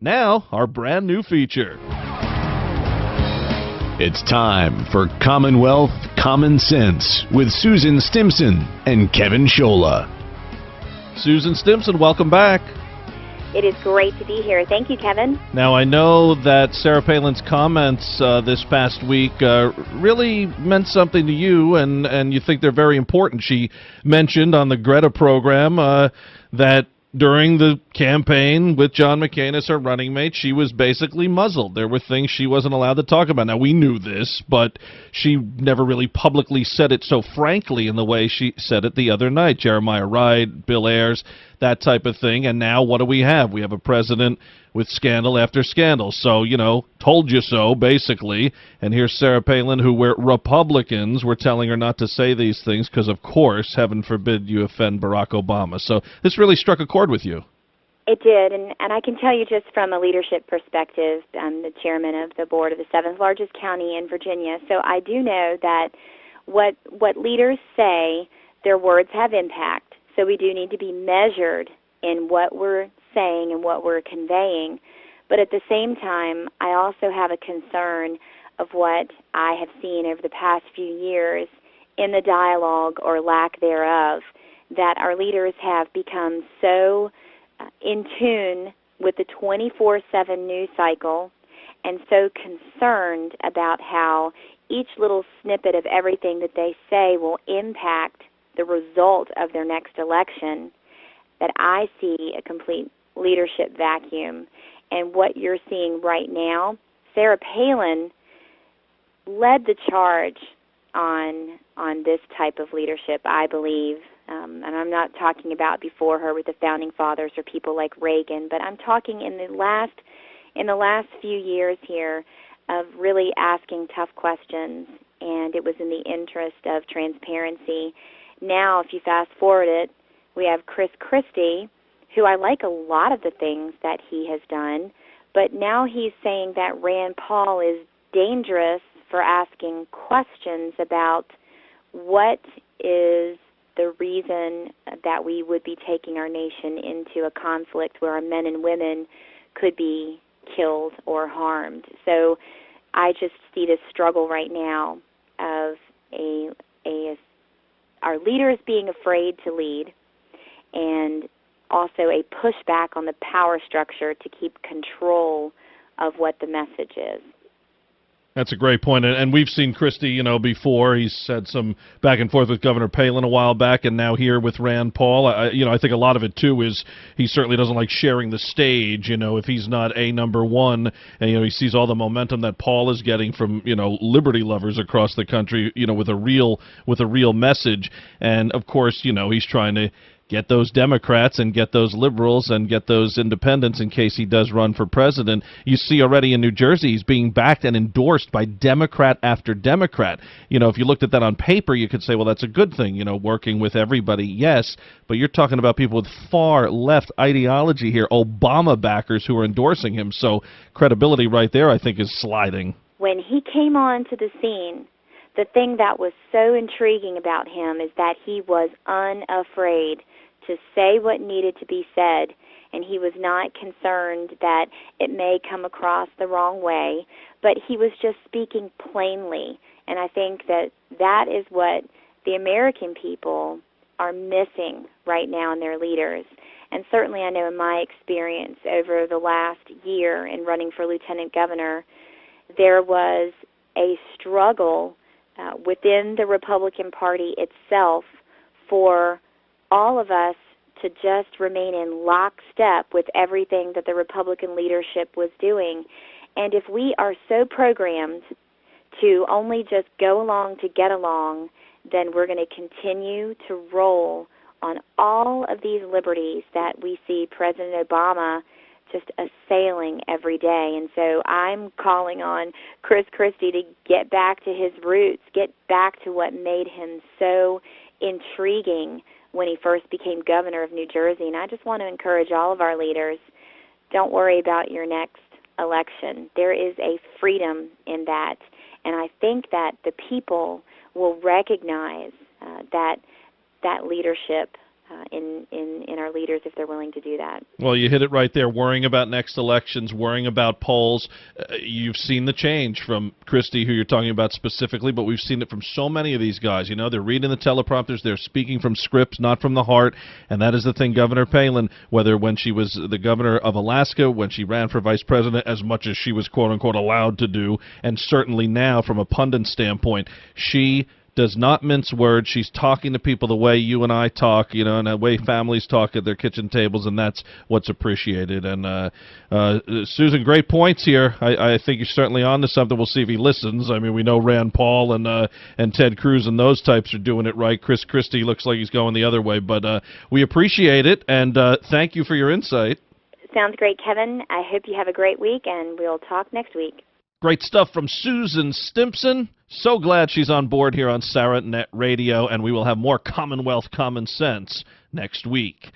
Now, our brand new feature. It's time for Commonwealth Common Sense with Susan Stimpson and Kevin Scholla. Susan Stimpson, welcome back. It is great to be here. Thank you, Kevin. Now, I know that Sarah Palin's comments this past week really meant something to you, and you think they're very important. She mentioned on the Greta program that during the campaign with John McCain as her running mate, she was basically muzzled. There were things she wasn't allowed to talk about. Now, we knew this, but she never really publicly said it so frankly in the way she said it the other night. Jeremiah Wright, Bill Ayers, that type of thing. And now what do we have? We have a president with scandal after scandal. So, told you so, basically. And here's Sarah Palin, who Republicans were telling her not to say these things because, of course, heaven forbid you offend Barack Obama. So this really struck a chord with you. It did, and I can tell you just from a leadership perspective, I'm the chairman of the board of the 7th largest county in Virginia, so I do know that what leaders say, their words have impact. So we do need to be measured in what we're saying and what we're conveying. But at the same time, I also have a concern of what I have seen over the past few years in the dialogue or lack thereof, that our leaders have become so in tune with the 24/7 news cycle and so concerned about how each little snippet of everything that they say will impact the result of their next election, that I see a complete leadership vacuum. And what you're seeing right now, Sarah Palin led the charge on this type of leadership, I believe. And I'm not talking about before her with the founding fathers or people like Reagan, but I'm talking in the last few years here of really asking tough questions, and it was in the interest of transparency. Now, if you fast forward it, we have Chris Christie, who I like a lot of the things that he has done, but now he's saying that Rand Paul is dangerous for asking questions about what is the reason that we would be taking our nation into a conflict where our men and women could be killed or harmed. So I just see this struggle right now of our leaders being afraid to lead, and also a pushback on the power structure to keep control of what the message is. That's a great point, and we've seen Christie, before. He's had some back and forth with Governor Palin a while back, and now here with Rand Paul. I think a lot of it, too, is he certainly doesn't like sharing the stage, if he's not number one, and, he sees all the momentum that Paul is getting from, liberty lovers across the country, with a real message, and, of course, he's trying to get those Democrats and get those liberals and get those independents in case he does run for president. You see already in New Jersey he's being backed and endorsed by Democrat after Democrat. If you looked at that on paper, you could say, well, that's a good thing, working with everybody, yes, but you're talking about people with far left ideology here, Obama backers who are endorsing him, so credibility right there I think is sliding. When he came onto the scene, the thing that was so intriguing about him is that he was unafraid to say what needed to be said, and he was not concerned that it may come across the wrong way, but he was just speaking plainly. And I think that is what the American people are missing right now in their leaders. And certainly I know in my experience over the last year in running for lieutenant governor, there was a struggle within the Republican Party itself for all of us to just remain in lockstep with everything that the Republican leadership was doing. And if we are so programmed to only just go along to get along, then we're going to continue to roll on all of these liberties that we see President Obama just assailing every day. And so I'm calling on Chris Christie to get back to his roots, get back to what made him so intriguing when he first became governor of New Jersey. And I just want to encourage all of our leaders, don't worry about your next election. There is a freedom in that. And I think that the people will recognize that leadership in our leaders if they're willing to do that. Well, you hit it right there, worrying about next elections, worrying about polls. You've seen the change from Christie, who you're talking about specifically, but we've seen it from so many of these guys. You know, they're reading the teleprompters, they're speaking from scripts, not from the heart, and that is the thing Governor Palin, whether when she was the governor of Alaska, when she ran for vice president, as much as she was quote-unquote allowed to do, and certainly now from a pundit standpoint, she does not mince words. She's talking to people the way you and I talk, you know, and the way families talk at their kitchen tables, and that's what's appreciated. And Susan, great points here. I think you're certainly on to something. We'll see if he listens. I mean, we know Rand Paul and Ted Cruz and those types are doing it right. Chris Christie looks like he's going the other way, but we appreciate it, and thank you for your insight. Sounds great, Kevin. I hope you have a great week, and we'll talk next week. Great stuff from Susan Stimpson. So glad she's on board here on SARA Net Radio, and we will have more Commonwealth Common Sense next week.